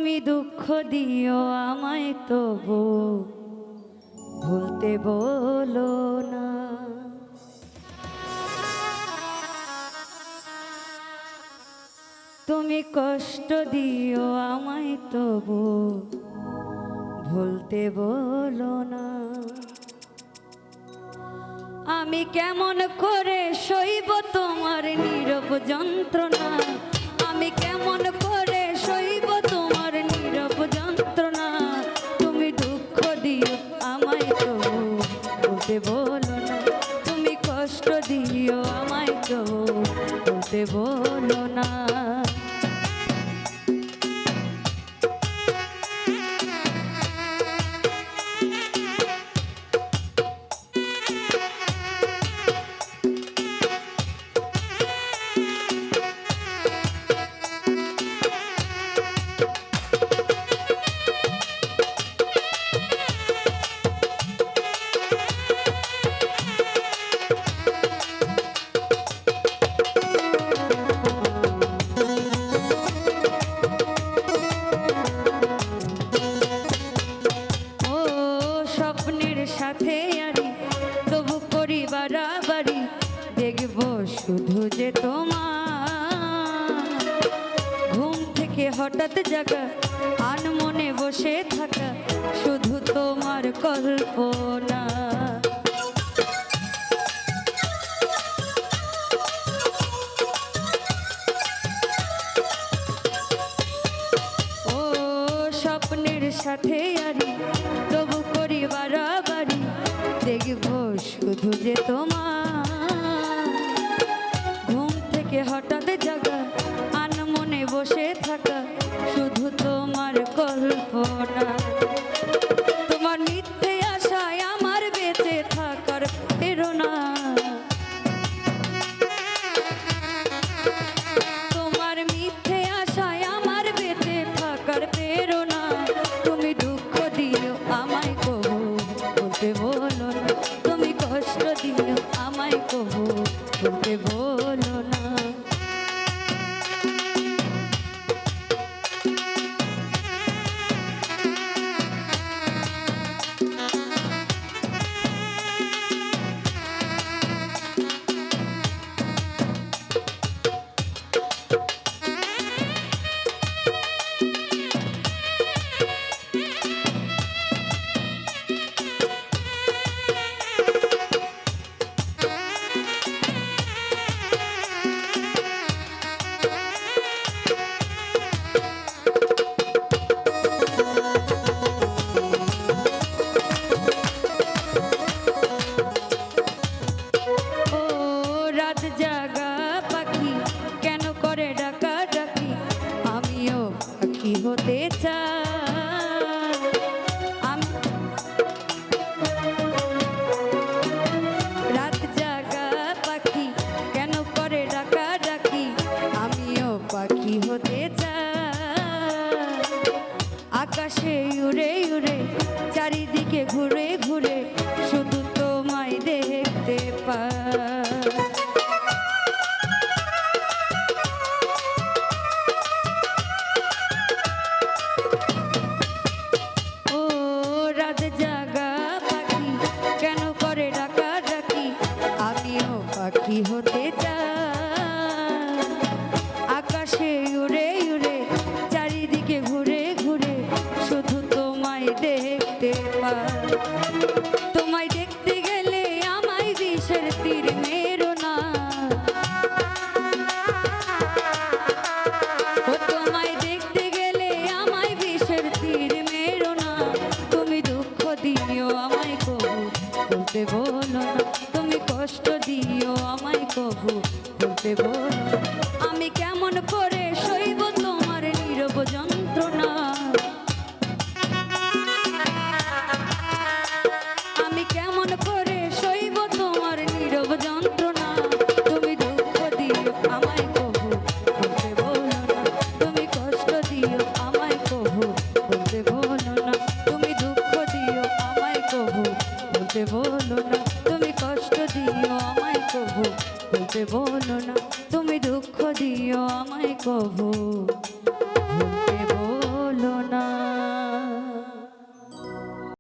তুমি দুঃখ দিও আমায় তবু ভুলতে বলো না। তুমি কষ্ট দিও আমায় তবু ভুলতে বলো না। আমি কেমন করে সইব তোমার নীরব যন্ত্রণা, আমি কেমন করে সইব তোমার নীরব যন্ত্রণা। তুমি দুঃখ দিও আমায় তবু ভুলতে বলো না, তুমি কষ্ট দিও আমায় তবু ভুলতে বলো না। সাথে আরি তবু করি বাড়াবাড়ি, দেখব শুধু যে তোমার ঘুম থেকে হঠাৎ জাগা আনমনে বসে থাকা, শুধু তোমার কল্পনা। ও স্বপ্নের সাথে আরি তবু করি বাড়াবাড়ি, দেখব শুধু যে তোমার ঘুম থেকে হঠাৎ জাগা আনমনে বসে থাকা, শুধু তোমার কল্পনা। তোমার মিথ্যে আশায় আমার বেঁচে থাকার প্রেরণা, তোমার মিথ্যে আশায় আমার বেঁচে থাকার প্রেরণা। তুমি দুঃখ দিও আমায় কবু বলতে বলো না, তুমি কষ্ট দিও আমায় কবু বলতে বলো না। জাগা পাখি কেন করে ডাকা ডাকি, আমিও পাখি হতে চাই। রাত জাগা পাখি কেন করে ডাকা ডাকি, আমিও পাখি হতে চাই। আকাশে উড়ে উড়ে চারিদিকে ঘুরে ঘুরে শুধু তোমায় দেখতে পাই। পাখি হতে চাই, আকাশে উড়ে উড়ে চারিদিকে ঘুরে ঘুরে শুধু তোমায় দেখতে পাই। তোমায় দেখতে গেলে আমায় বিষের তীর মেরো না, তোমায় দেখতে গেলে আমায় বিষের তীর মেরো না। তুমি দুঃখ দিও আমায় কবু বলতে বলো না, তুমি কষ্ট দিও আমায় কবু বলতে বলো। আমি কেমন করে সইব তোমার নীরব যন্ত্রণা, আমি কেমন করে সইব তোমার নীরব যন্ত্রণা। তুমি দুঃখ দিও আমায় কবু বলতে বলো না, তুমি কষ্ট দিও আমায় কবু বলতে বলো না। তুমি দুঃখ দিও আমায় কবু বলতে বলো না, তুমি কষ্ট দিও আমায় কবু বলতে বলো না। তুমি দুঃখ দিও আমায় কবু